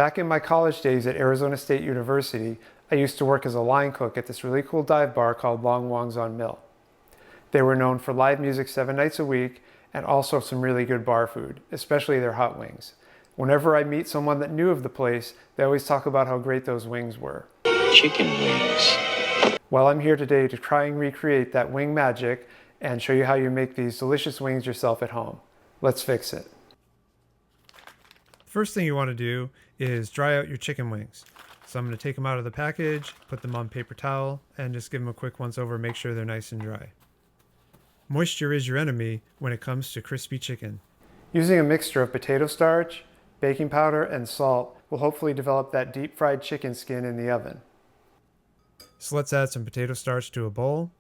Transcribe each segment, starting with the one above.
Back in my college days at Arizona State University, I used to work as a line cook at this really cool dive bar called Long Wong's on Mill. They were known for live music 7 nights a week and also some really good bar food, especially their hot wings. Whenever I meet someone that knew of the place, they always talk about how great those wings were. Chicken wings. Well, I'm here today to try and recreate that wing magic and show you how you make these delicious wings yourself at home. Let's fix it. First thing you want to do is dry out your chicken wings. So I'm going to take them out of the package, put them on paper towel, and just give them a quick once over, make sure they're nice and dry. Moisture is your enemy when it comes to crispy chicken. Using a mixture of potato starch, baking powder, and salt will hopefully develop that deep fried chicken skin in the oven. So let's add some potato starch to a bowl.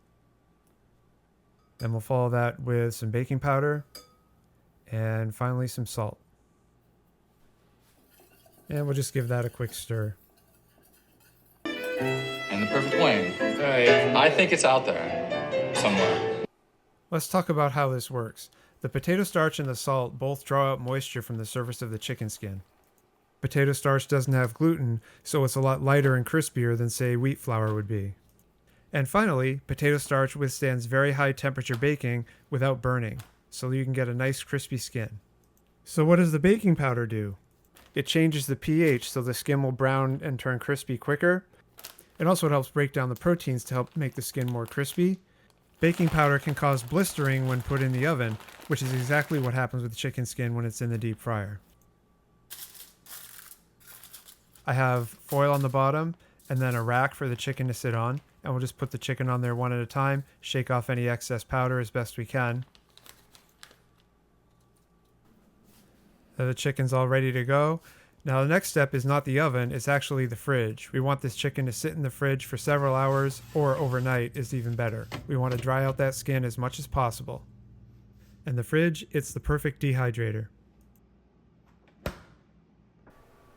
Then we'll follow that with some baking powder and finally some salt. And we'll just give that a quick stir. And the perfect wing. I think it's out there somewhere. Let's talk about how this works. The potato starch and the salt both draw out moisture from the surface of the chicken skin. Potato starch doesn't have gluten, so it's a lot lighter and crispier than, say, wheat flour would be. And finally, potato starch withstands very high temperature baking without burning, so you can get a nice crispy skin. So what does the baking powder do? It changes the pH so the skin will brown and turn crispy quicker. It also helps break down the proteins to help make the skin more crispy. Baking powder can cause blistering when put in the oven, which is exactly what happens with chicken skin when it's in the deep fryer. I have foil on the bottom and then a rack for the chicken to sit on, and we'll just put the chicken on there one at a time, shake off any excess powder as best we can. The chicken's all ready to go. Now the next step is not the oven, it's actually the fridge. We want this chicken to sit in the fridge for several hours, or overnight is even better. We want to dry out that skin as much as possible. And the fridge, it's the perfect dehydrator.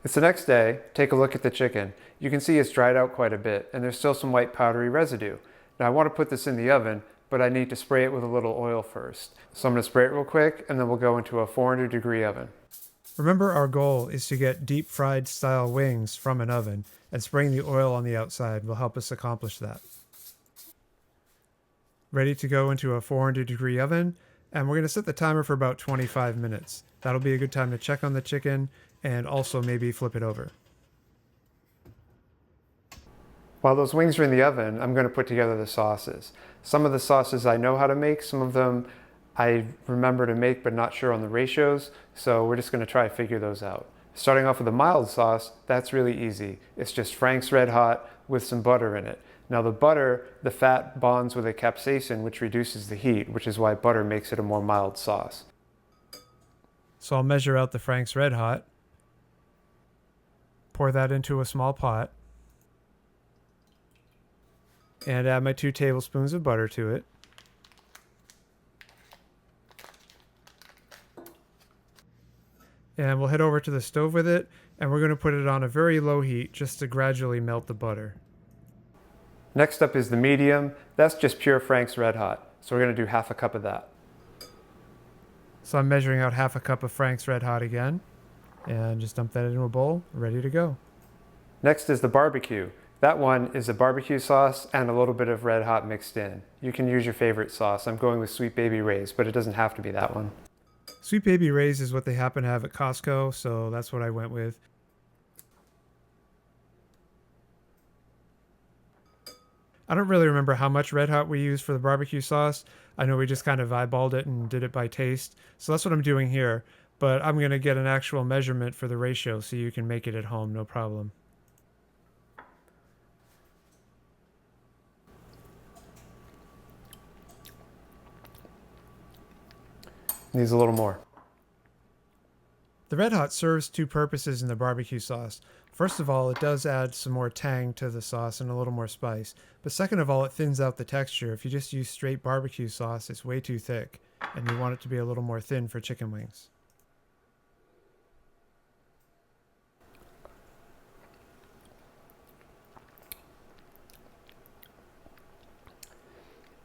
It's the next day. Take a look at the chicken. You can see it's dried out quite a bit, and there's still some white powdery residue. Now I want to put this in the oven, but I need to spray it with a little oil first. So I'm going to spray it real quick, and then we'll go into a 400-degree oven. Remember, our goal is to get deep fried style wings from an oven, and spraying the oil on the outside will help us accomplish that. Ready to go into a 400-degree oven, and we're going to set the timer for about 25 minutes. That'll be a good time to check on the chicken and also maybe flip it over. While those wings are in the oven, I'm going to put together the sauces. Some of the sauces I know how to make, some of them I remember to make but not sure on the ratios, so we're just going to try to figure those out. Starting off with a mild sauce, that's really easy. It's just Frank's Red Hot with some butter in it. Now the butter, the fat bonds with a capsaicin, which reduces the heat, which is why butter makes it a more mild sauce. So I'll measure out the Frank's Red Hot, pour that into a small pot, and add my 2 tablespoons of butter to it. And we'll head over to the stove with it, and we're going to put it on a very low heat just to gradually melt the butter. Next up is the medium. That's just pure Frank's Red Hot. So we're going to do half a cup of that. So I'm measuring out half a cup of Frank's Red Hot again, and just dump that into a bowl, ready to go. Next is the barbecue. That one is a barbecue sauce and a little bit of Red Hot mixed in. You can use your favorite sauce. I'm going with Sweet Baby Ray's, but it doesn't have to be that one. Sweet Baby Ray's is what they happen to have at Costco, so that's what I went with. I don't really remember how much Red Hot we used for the barbecue sauce. I know we just kind of eyeballed it and did it by taste. So that's what I'm doing here, but I'm going to get an actual measurement for the ratio so you can make it at home, no problem. Needs a little more. The Red Hot serves 2 purposes in the barbecue sauce. First of all, it does add some more tang to the sauce and a little more spice. But second of all, it thins out the texture. If you just use straight barbecue sauce, it's way too thick, and you want it to be a little more thin for chicken wings.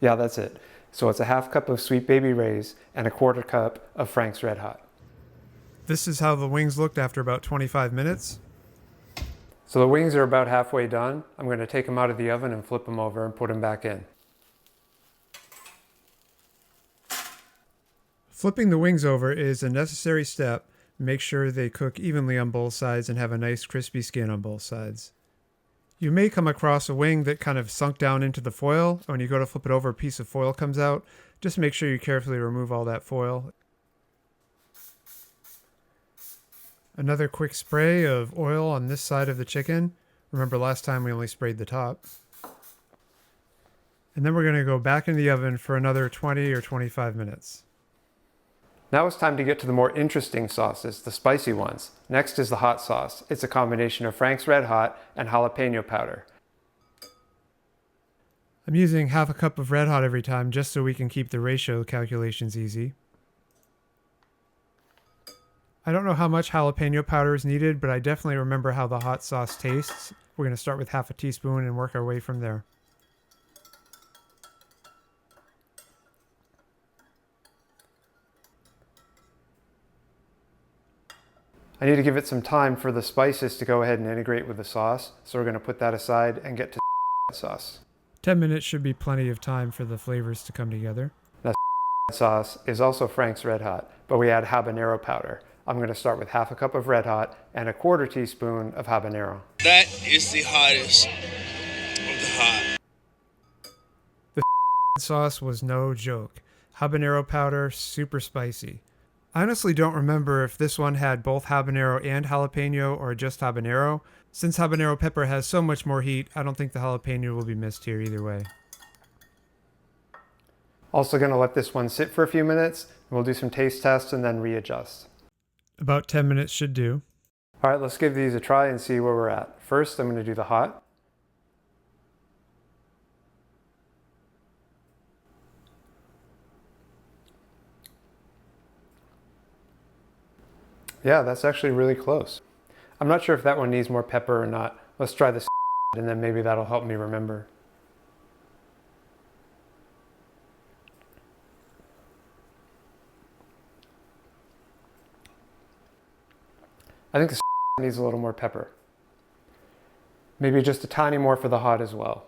Yeah, that's it. So it's a half cup of Sweet Baby Ray's and a 1/4 cup of Frank's Red Hot. This is how the wings looked after about 25 minutes. So the wings are about halfway done. I'm going to take them out of the oven and flip them over and put them back in. Flipping the wings over is a necessary step. Make sure they cook evenly on both sides and have a nice crispy skin on both sides. You may come across a wing that kind of sunk down into the foil. When you go to flip it over, a piece of foil comes out. Just make sure you carefully remove all that foil. Another quick spray of oil on this side of the chicken. Remember last time we only sprayed the top. And then we're going to go back in the oven for another 20 or 25 minutes. Now it's time to get to the more interesting sauces, the spicy ones. Next is the hot sauce. It's a combination of Frank's Red Hot and jalapeno powder. I'm using half a cup of Red Hot every time just so we can keep the ratio calculations easy. I don't know how much jalapeno powder is needed, but I definitely remember how the hot sauce tastes. We're going to start with half a teaspoon and work our way from there. I need to give it some time for the spices to go ahead and integrate with the sauce, so we're going to put that aside and get to the sauce. 10 minutes should be plenty of time for the flavors to come together. That sauce is also Frank's Red Hot, but we add habanero powder. I'm going to start with half a cup of Red Hot and a quarter teaspoon of habanero. That is the hottest of the hot. The sauce was no joke. Habanero powder, super spicy. I honestly don't remember if this one had both habanero and jalapeno or just habanero. Since habanero pepper has so much more heat, I don't think the jalapeno will be missed here either way. Also going to let this one sit for a few minutes, and we'll do some taste tests and then readjust. About 10 minutes should do. All right, let's give these a try and see where we're at. First, I'm going to do the hot. Yeah, that's actually really close. I'm not sure if that one needs more pepper or not. Let's try this and then maybe that'll help me remember. I think this needs a little more pepper. Maybe just a tiny more for the hot as well.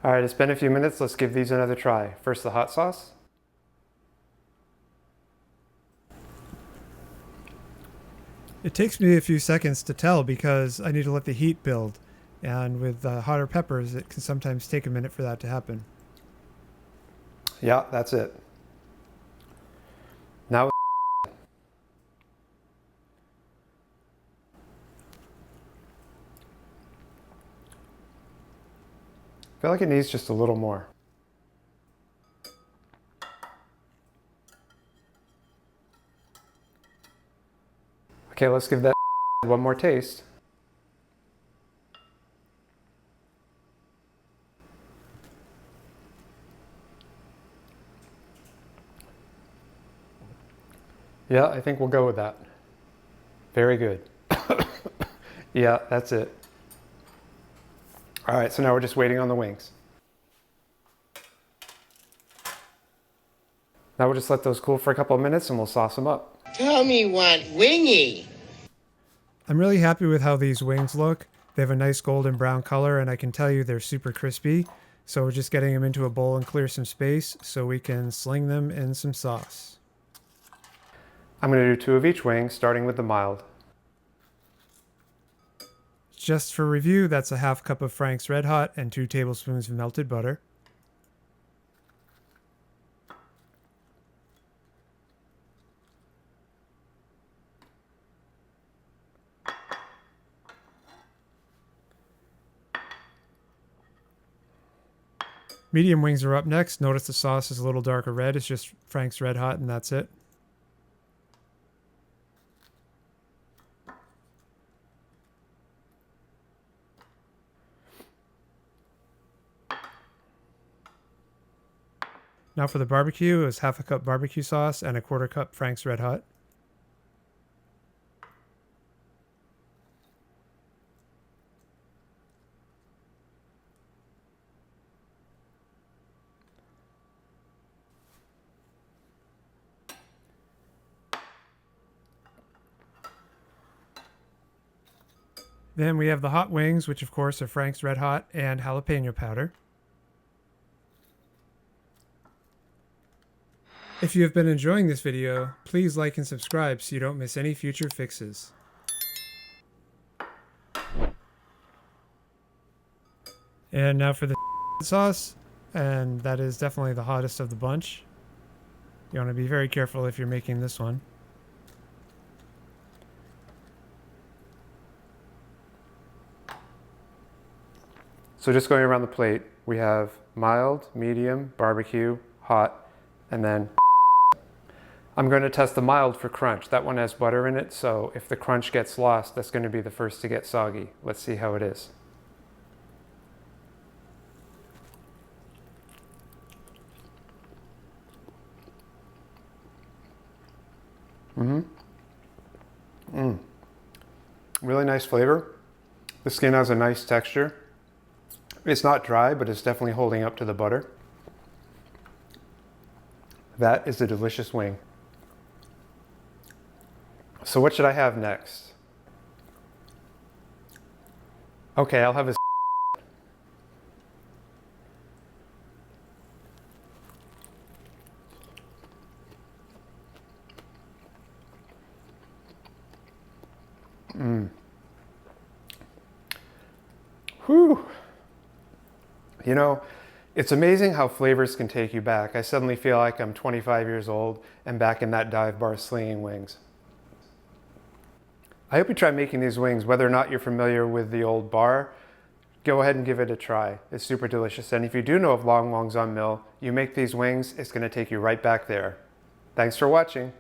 All right, it's been a few minutes. Let's give these another try. First, the hot sauce. It takes me a few seconds to tell because I need to let the heat build. And with hotter peppers, it can sometimes take a minute for that to happen. Yeah, that's it. Now I feel like it needs just a little more. Okay, let's give that one more taste. Yeah, I think we'll go with that. Very good. Yeah, that's it. All right, so now we're just waiting on the wings. Now we'll just let those cool for a couple of minutes and we'll sauce them up. Tell me what wingy. I'm really happy with how these wings look. They have a nice golden brown color and I can tell you they're super crispy. So we're just getting them into a bowl and clear some space so we can sling them in some sauce. I'm going to do 2 of each wing, starting with the mild. Just for review, that's a half cup of Frank's Red Hot and 2 tablespoons of melted butter. Medium wings are up next. Notice the sauce is a little darker red. It's just Frank's Red Hot and that's it. Now for the barbecue is half a cup barbecue sauce and a quarter cup Frank's Red Hot. Then we have the hot wings, which of course are Frank's Red Hot and jalapeno powder. If you have been enjoying this video, please like and subscribe so you don't miss any future fixes. And now for the sauce, and that is definitely the hottest of the bunch. You want to be very careful if you're making this one. So just going around the plate, we have mild, medium, barbecue, hot, and then I'm going to test the mild for crunch. That one has butter in it, so if the crunch gets lost, that's going to be the first to get soggy. Let's see how it is. Really nice flavor. The skin has a nice texture. It's not dry, but it's definitely holding up to the butter. That is a delicious wing. So what should I have next? Okay, I'll have a Whew. You know, it's amazing how flavors can take you back. I suddenly feel like I'm 25 years old and back in that dive bar slinging wings. I hope you try making these wings. Whether or not you're familiar with the old bar, go ahead and give it a try. It's super delicious. And if you do know of Long Wong's on Mill, you make these wings, it's going to take you right back there. Thanks for watching.